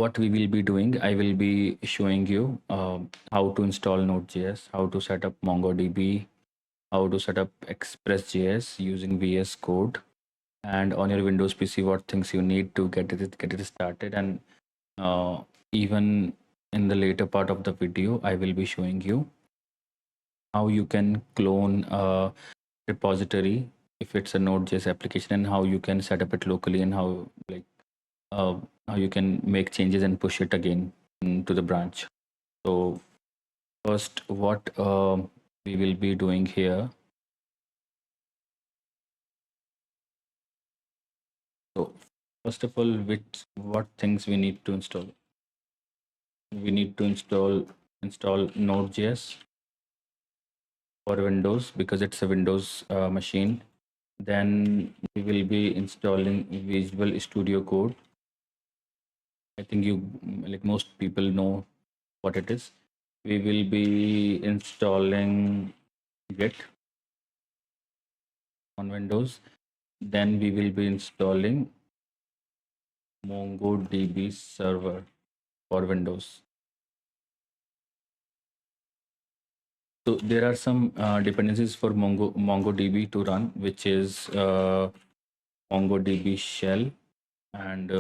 what we will be doing, I will be showing you how to install Node.js, how to set up Mongo DB, how to set up Xpress JS using VS Code, and on your Windows PC, what things you need to get it started. And even in the later part of the video, I will be showing you how you can clone a repository if it's a Node.js application, and how you can set up it locally, and uh, how you can make changes and push it again to the branch. So first, what we will be doing here. So first of all, what things we need to install? We need to install Node.js for Windows because it's a Windows machine. Then we will be installing Visual Studio Code. I think most people know what it is. We will be installing Git on Windows. Then we will be installing Mongo DB server for Windows. So there are some dependencies for MongoDB to run, which is MongoDB shell, and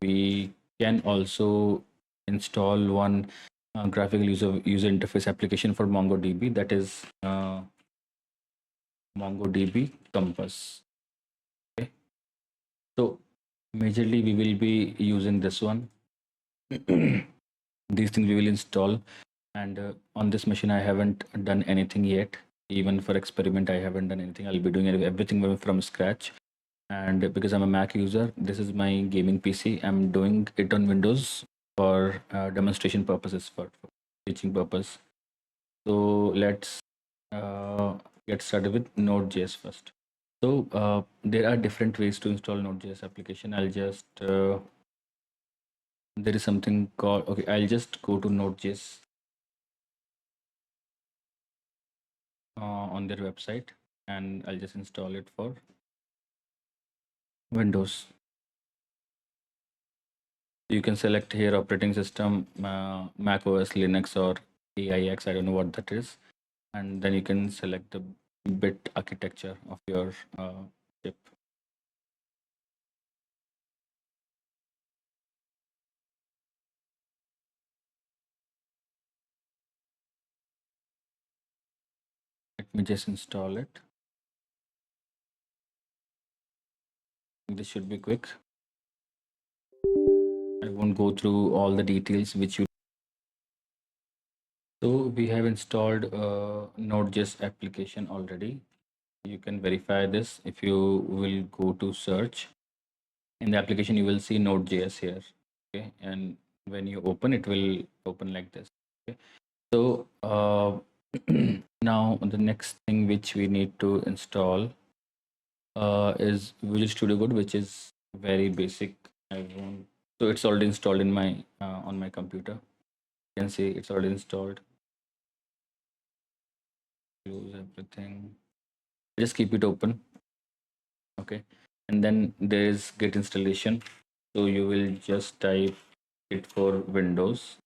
we can also install one graphical user interface application for MongoDB, that is MongoDB Compass. Okay, so majorly we will be using this one. These things we will install, and on this machine I haven't done anything yet. Even for experiment I haven't done anything. I'll be doing everything from scratch, and because I'm a Mac user, this is my gaming PC. I'm doing it on Windows for demonstration purposes, for teaching purpose. So let's get started with Node.js first. So there are different ways to install Node.js application. I'll just there is something called, okay, I'll just go to Node.js on their website, and I'll just install it for Windows. You can select here operating system, Mac OS, Linux, or AIX. I don't know what that is. And then you can select the bit architecture of your chip. Let me just install it. This should be quick. I won't go through all the details which you. So we have installed Node.js application already. You can verify this if you will go to search. In the application, you will see Node.js here. Okay, and when you open, it will open like this. Okay, so now the next thing which we need to install is Visual Studio Code, which is very basic. I won't. So it's already installed in my on my computer. You can see it's already installed. Close everything. Just keep it open. Okay, and then there is Git installation. So you will just type it for Windows,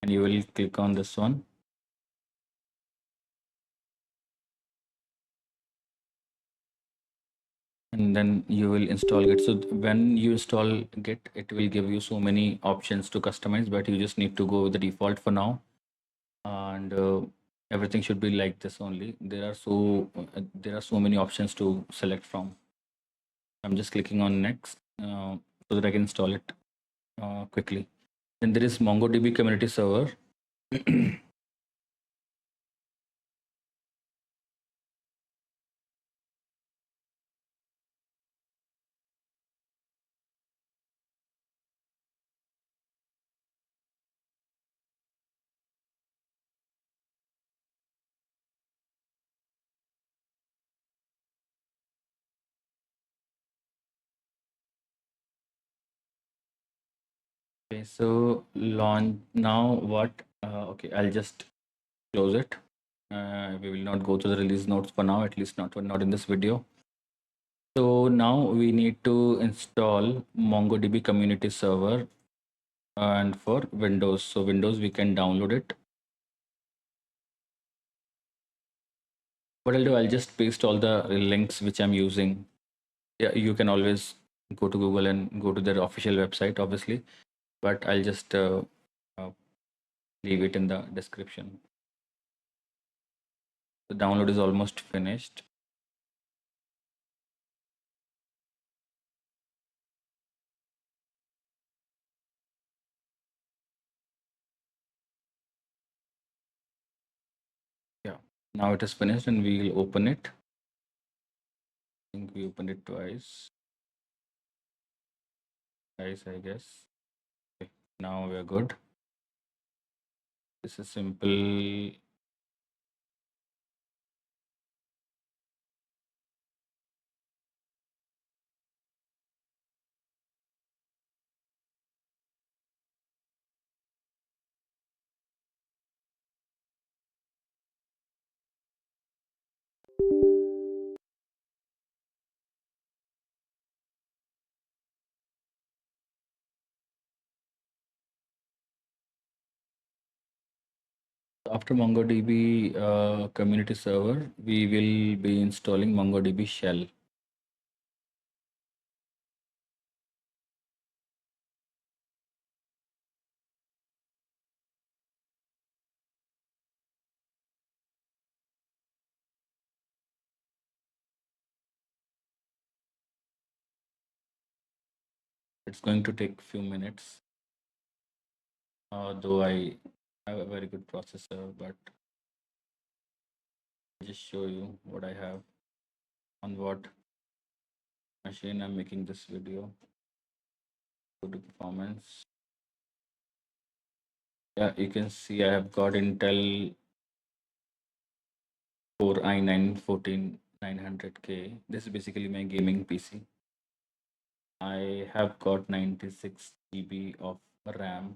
and you will click on this one. And then you will install Git. So when you install Git, it will give you so many options to customize, but you just need to go with the default for now. And everything should be like this only. There are so many options to select from. I'm just clicking on next so that I can install it quickly. Then there is MongoDB community server. Okay, so launch now. What? Okay, I'll just close it. We will not go to the release notes for now, at least not in this video. So now we need to install MongoDB community server and for Windows. So Windows, we can download it. What I'll do, I'll just paste all the links which I'm using. Yeah, you can always go to Google and go to their official website, obviously, but I'll just uh, leave it in the description. The download is almost finished. Yeah, now it is finished and we'll open it. I think we opened it twice. Guys, I guess. Okay, now we're good. This is simple. After MongoDB community server, we will be installing MongoDB shell. It's going to take a few minutes, though I have a very good processor, but I'll just show you what I have on what machine I'm making this video. Go to performance. Yeah, you can see I have got Intel Core i9 14900K. This is basically my gaming PC. I have got 96 GB of RAM.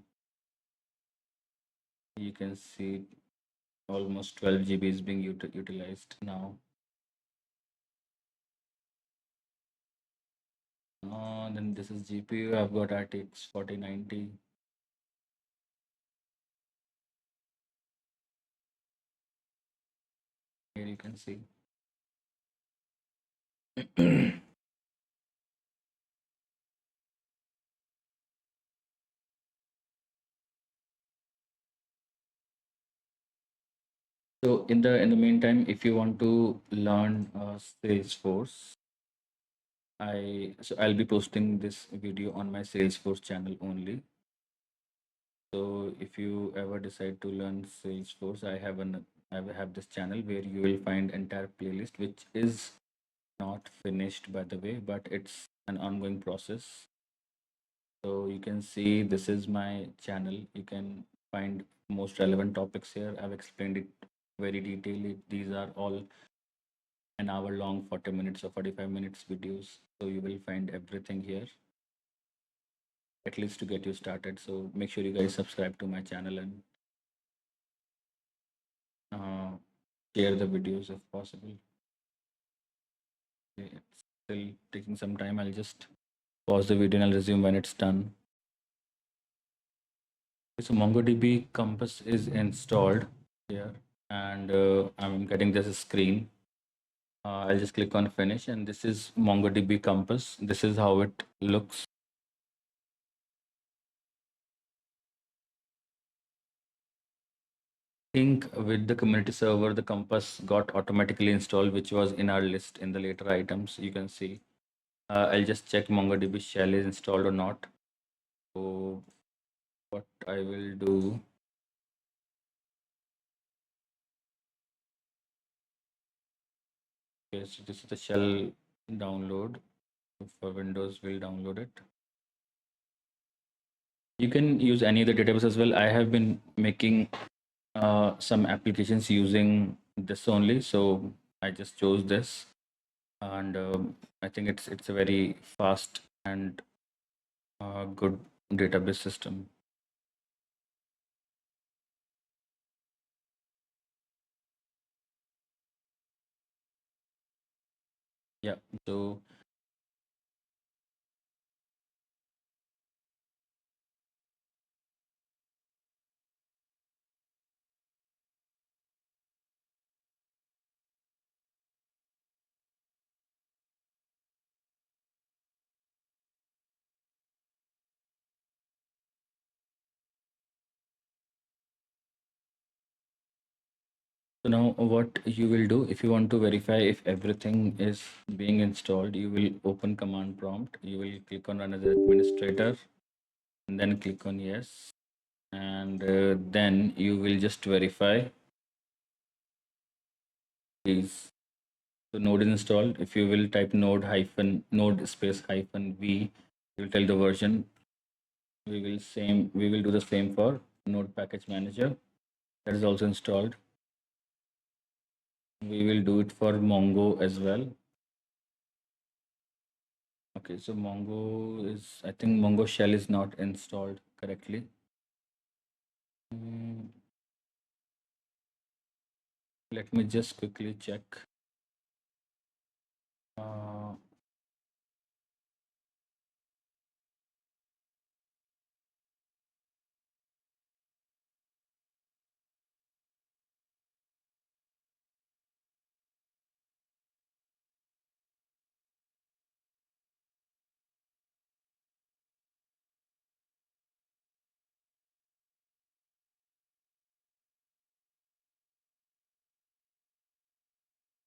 You can see almost 12 GB is being utilized now. Then this is GPU. I've got RTX 4090. Here you can see. So in the meantime, if you want to learn Salesforce, I'll be posting this video on my Salesforce channel only. So if you ever decide to learn Salesforce, I have this channel where you will find entire playlist, which is not finished by the way, but it's an ongoing process. So you can see this is my channel. You can find most relevant topics here. I've explained it very detailedly. These are all an hour long, 40 minutes or 45 minutes videos. So you will find everything here, at least to get you started. So make sure you guys subscribe to my channel and uh, share the videos if possible. Okay, it's still taking some time. I'll just pause the video and I'll resume when it's done. So MongoDB Compass is installed here, and I'm getting this screen. I'll just click on finish, and this is MongoDB Compass. This is how it looks. I think with the community server, the Compass got automatically installed, which was in our list in the later items. You can see. I'll just check MongoDB shell is installed or not. So what I will do. Okay, so this is the shell download. For Windows, we'll download it. You can use any of the database as well. I have been making some applications using this only, so I just chose this, and I think it's a very fast and good database system. Yeah, so So now what you will do, if you want to verify if everything is being installed, you will open command prompt. You will click on run as administrator and then click on yes. And then you will just verify these. So node is installed. If you will type node space hyphen v, you will tell the version. We will do the same for node package manager. That is also installed. We will do it for Mongo as well. Okay, so I think Mongo shell is not installed correctly. Let me just quickly check. Uh,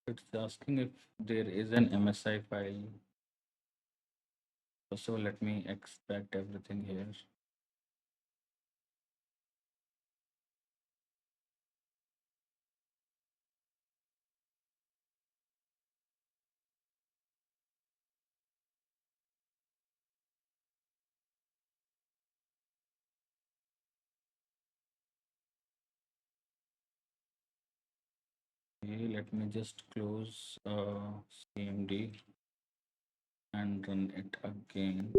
it's asking if there is an MSI file. First of all, let me extract everything here. Okay, let me just close CMD and run it again.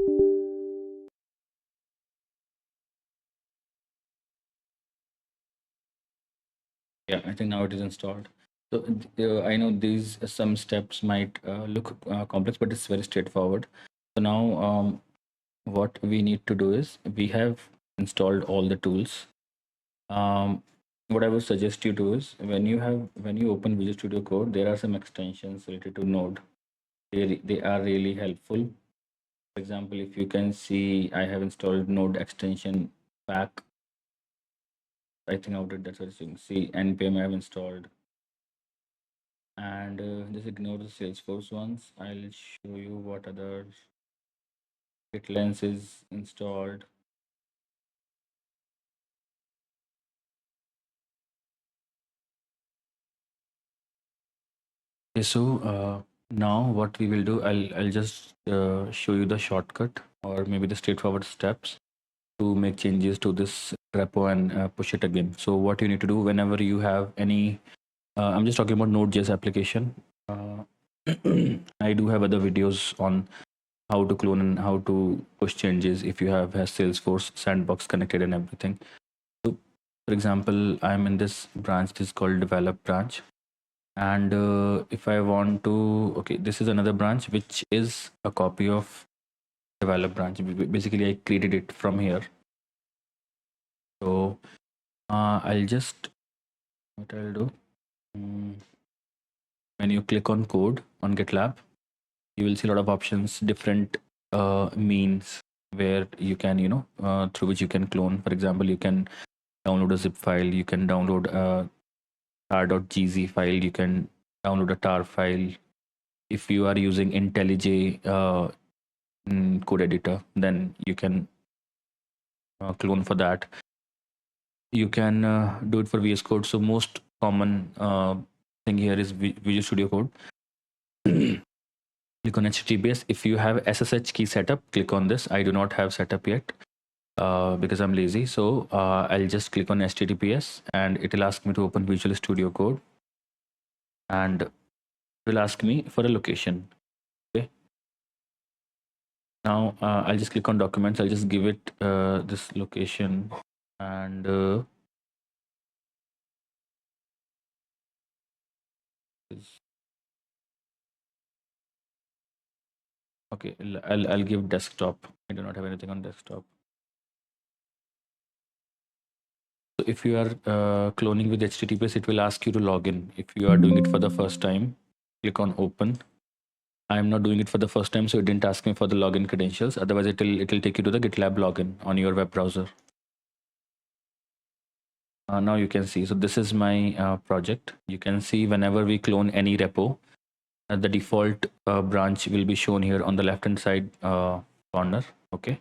Yeah, I think now it is installed. So I know these some steps might look complex, but it's very straightforward. So now what we need to do is we have installed all the tools. What I would suggest you do is when you open Visual Studio Code, there are some extensions related to Node. They are really helpful. For example, if you can see, I have installed Node extension pack. I think out it that's what you can see. npm I have installed, and just ignore the Salesforce ones. I'll show you what other GitLens is installed. Okay, so now what we will do, I'll just show you the shortcut or maybe the straightforward steps to make changes to this repo and push it again. So what you need to do whenever you have any, I'm just talking about Node.js application. I do have other videos on how to clone and how to push changes if you has Salesforce sandbox connected and everything. So for example, I'm in this branch, this is called develop branch. And if I want to, okay, this is another branch which is a copy of develop branch. Basically I created it from here. So I'll just, what I'll do, when you click on code on GitLab, you will see a lot of options, different means where you can, through which you can clone. For example, you can download a zip file, you can download a tar.gz file, you can download a tar file. If you are using IntelliJ code editor, then you can clone for that. You can do it for VS Code. So most common thing here is Visual Studio Code. Click on HTTPS. If you have SSH key setup, click on this. I do not have setup yet because I'm lazy. So I'll just click on HTTPS and it will ask me to open Visual Studio Code and it will ask me for a location. Okay. Now I'll just click on documents. I'll just give it this location and okay, I'll give desktop. I do not have anything on desktop. So if you are cloning with HTTPS, it will ask you to log in. If you are doing it for the first time, click on open. I'm not doing it for the first time, so it didn't ask me for the login credentials. Otherwise, it will take you to the GitLab login on your web browser. Now you can see, so this is my project. You can see whenever we clone any repo, the default branch will be shown here on the left hand side corner. Okay,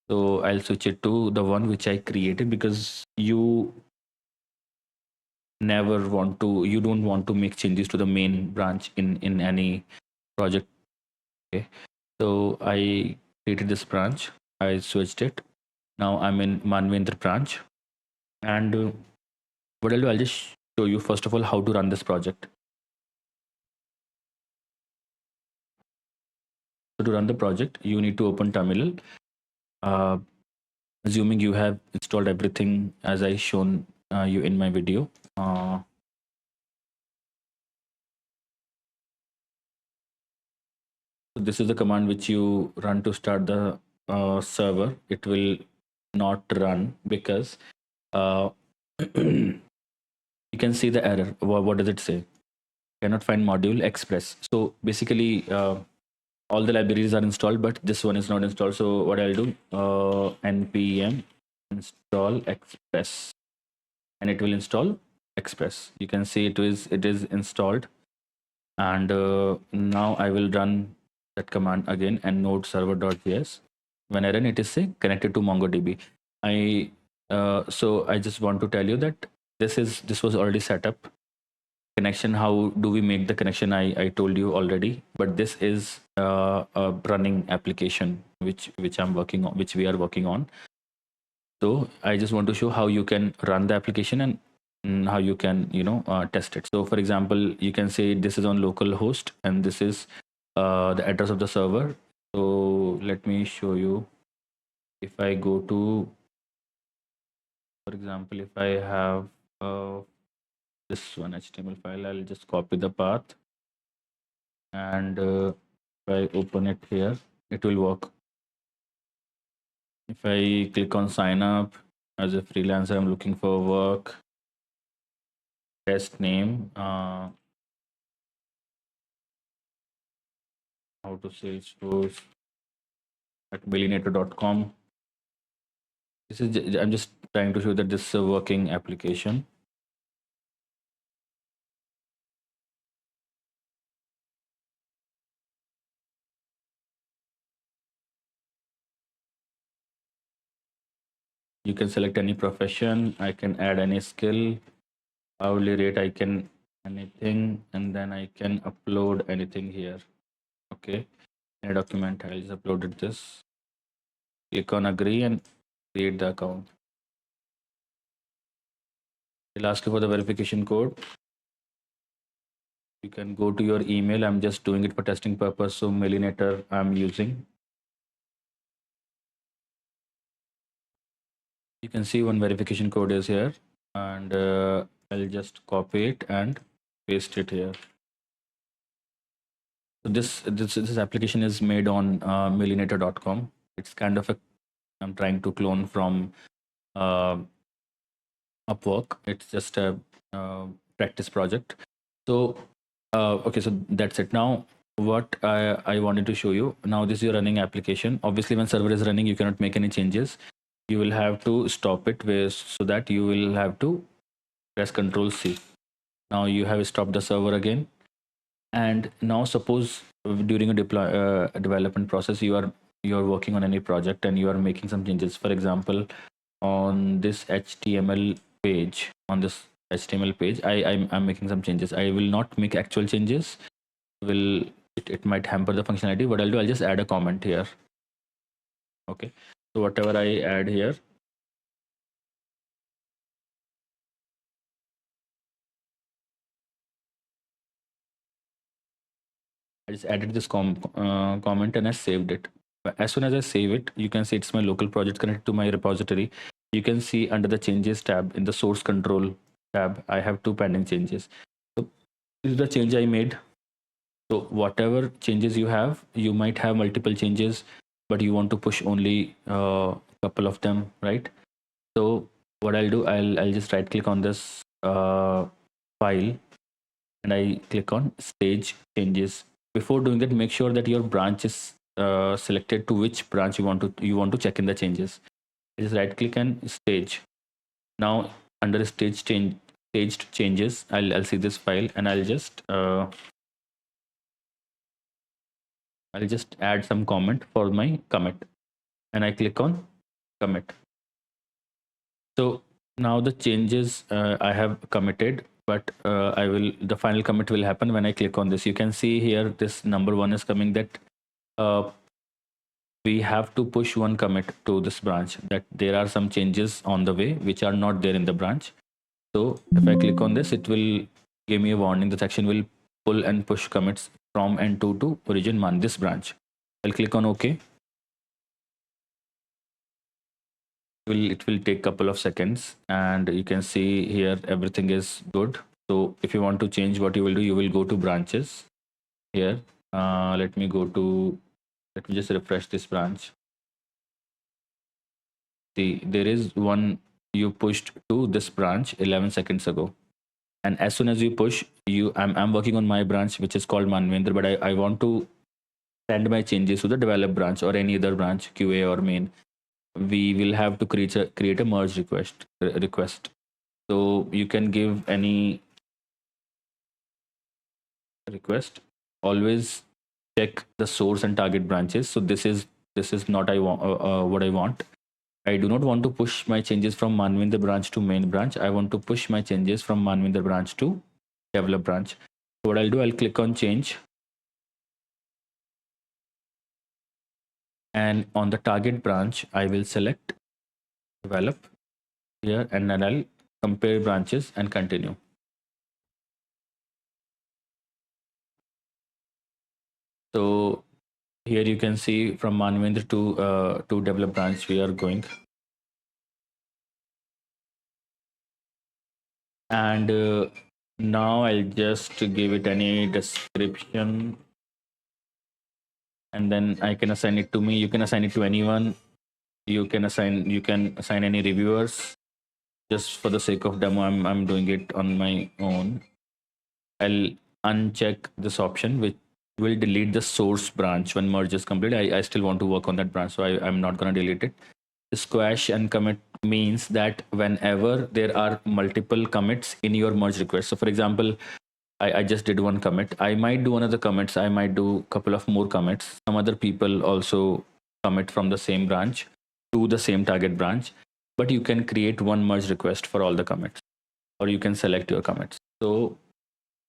so I'll switch it to the one which I created, because you don't want to make changes to the main branch in any project. Okay, so I created this branch, I switched it. Now I'm in Manvendra branch, and what I'll do, I'll just show you first of all how to run this project. So to run the project, you need to open terminal. uh, Assuming you have installed everything as I shown you in my video. So this is the command which you run to start the server. It will not run because you can see the error. What does it say? Cannot find module Xpress. So basically, all the libraries are installed, but this one is not installed. So what I'll do, npm install Xpress, and it will install Xpress. You can see it is installed, and now I will run that command again, and node server.js. When I run it, is say connected to MongoDB. So I just want to tell you that this was already set up. Connection, how do we make the connection? I told you already, but this is a running application which I'm working on, which we are working on. So I just want to show how you can run the application, and how you can test it. So for example, you can say this is on local host, and this is the address of the server. So let me show you. If I go to, for example, if I have this one HTML file, I'll just copy the path, and if I open it here, it will work. If I click on sign up as a freelancer, I'm looking for work, test name, how to Salesforce at millionaire.com. I'm just trying to show that this is a working application. You can select any profession. I can add any skill, hourly rate, I can anything, and then I can upload anything here. Okay, in a document, I just uploaded this. Click on agree and create the account. It'll ask you for the verification code. You can go to your email. I'm just doing it for testing purpose, so Mailinator I'm using. You can see one verification code is here, and I'll just copy it and paste it here. So this application is made on millionaire.com. It's kind of I'm trying to clone from Upwork. It's just a practice project. So okay, so that's it. Now what I wanted to show you, now this is your running application. Obviously when server is running, you cannot make any changes. You will have to stop it so that you will have to press Control C. Now you have stopped the server again, and now suppose during a development process, you are working on any project and you are making some changes. For example, on this HTML page, I'm making some changes. I will not make actual changes. It might hamper the functionality. What I'll do, I'll just add a comment here. Okay, so whatever I add here, I just added this comment and I saved it. But as soon as I save it, you can see it's my local project connected to my repository. You can see under the changes tab in the source control tab, I have 2 pending changes. So this is the change I made. So whatever changes you have, you might have multiple changes, but you want to push only a couple of them, right? So what I'll do, I'll just right click on this file, and I click on stage changes. Before doing that, make sure that your branch is selected to which branch you want to check in the changes. Just right click and stage. Now under staged changes, I'll see this file, and I'll just add some comment for my commit, and I click on commit. So now the changes I have committed, but the final commit will happen when I click on this. You can see here this number 1 is coming, that uh, we have to push one commit to this branch, that there are some changes on the way which are not there in the branch. So if I click on this, it will give me a warning. The section will pull and push commits from and to origin man, this branch. I'll click on OK. It will take a couple of seconds, and you can see here everything is good. So if you want to change, what you will do, you will go to branches here. Let me just refresh this branch. See, there is one you pushed to this branch 11 seconds ago. And as soon as you push, I'm working on my branch, which is called Manvendra, but I want to send my changes to the develop branch or any other branch, QA or main. We will have to create a merge request. So you can give any request. Always check the source and target branches. So this is not what I want. I do not want to push my changes from Manvinder branch to main branch. I want to push my changes from Manvinder branch to develop branch. So what I'll do, I'll click on change. And on the target branch, I will select develop here, and then I'll compare branches and continue. So here you can see from Manvinder to develop branch we are going. And now I'll just give it any description, and then I can assign it to me. You can assign it to anyone. You can assign any reviewers. Just for the sake of demo, I'm doing it on my own. I'll uncheck this option, which will delete the source branch when merge is complete. I still want to work on that branch, so I'm not going to delete it. The squash and commit means that whenever there are multiple commits in your merge request. So for example, I just did one commit. I might do another commits. I might do a couple of more commits. Some other people also commit from the same branch to the same target branch. But you can create one merge request for all the commits, or you can select your commits. So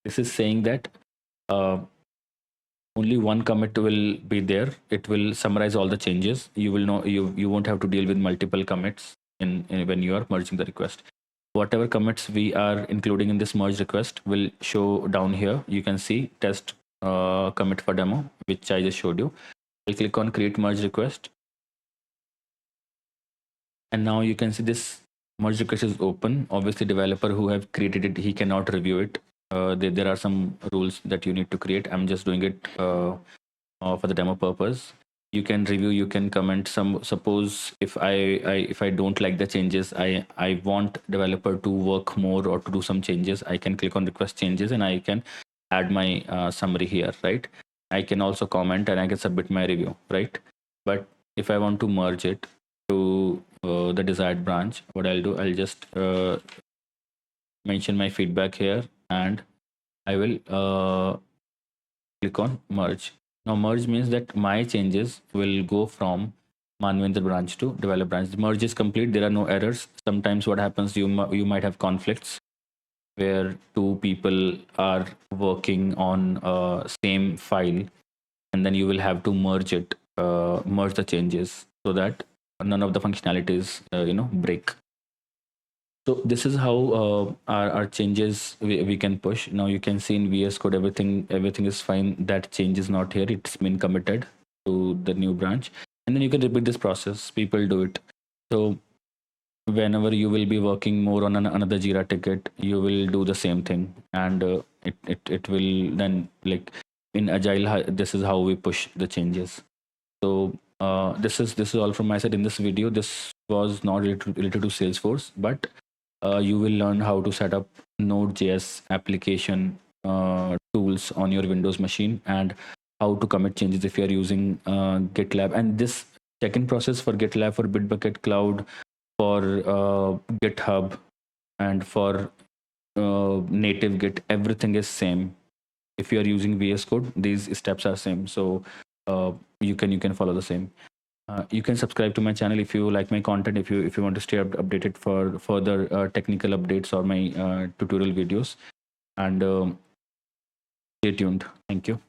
this is saying that only one commit will be there. It will summarize all the changes. You will know, you won't have to deal with multiple commits in when you are merging the request. Whatever commits we are including in this merge request will show down here. You can see test commit for demo, which I just showed you. I'll click on create merge request, and now you can see this merge request is open. Obviously, developer who have created it, he cannot review it. There are some rules that you need to create. I'm just doing it for the demo purpose. You can review, you can comment. Suppose if I don't like the changes, I want developer to work more or to do some changes, I can click on request changes, and I can add my summary here, right? I can also comment, and I can submit my review, right? But if I want to merge it to the desired branch, what I'll do, I'll just mention my feedback here, and I will click on merge. Now merge means that my changes will go from Manvinder branch to develop branch. The merge is complete. There are no errors. Sometimes what happens, you might have conflicts where two people are working on same file, and then you will have to merge it, merge the changes, so that none of the functionalities break. So this is how our changes we can push. Now you can see in VS Code everything is fine. That change is not here. It's been committed to the new branch, and then you can repeat this process. People do it. So whenever you will be working more on another Jira ticket, you will do the same thing, and it will then, like in Agile, this is how we push the changes. So this is all from my side in this video. This was not related to Salesforce, but you will learn how to set up Node.js application tools on your Windows machine, and how to commit changes if you are using GitLab. And this check-in process for GitLab, for Bitbucket Cloud, for GitHub, and for native Git, everything is same. If you are using VS Code, these steps are same. So you can follow the same. You can subscribe to my channel if you like my content. If you want to stay updated for further technical updates or my tutorial videos, and stay tuned. Thank you.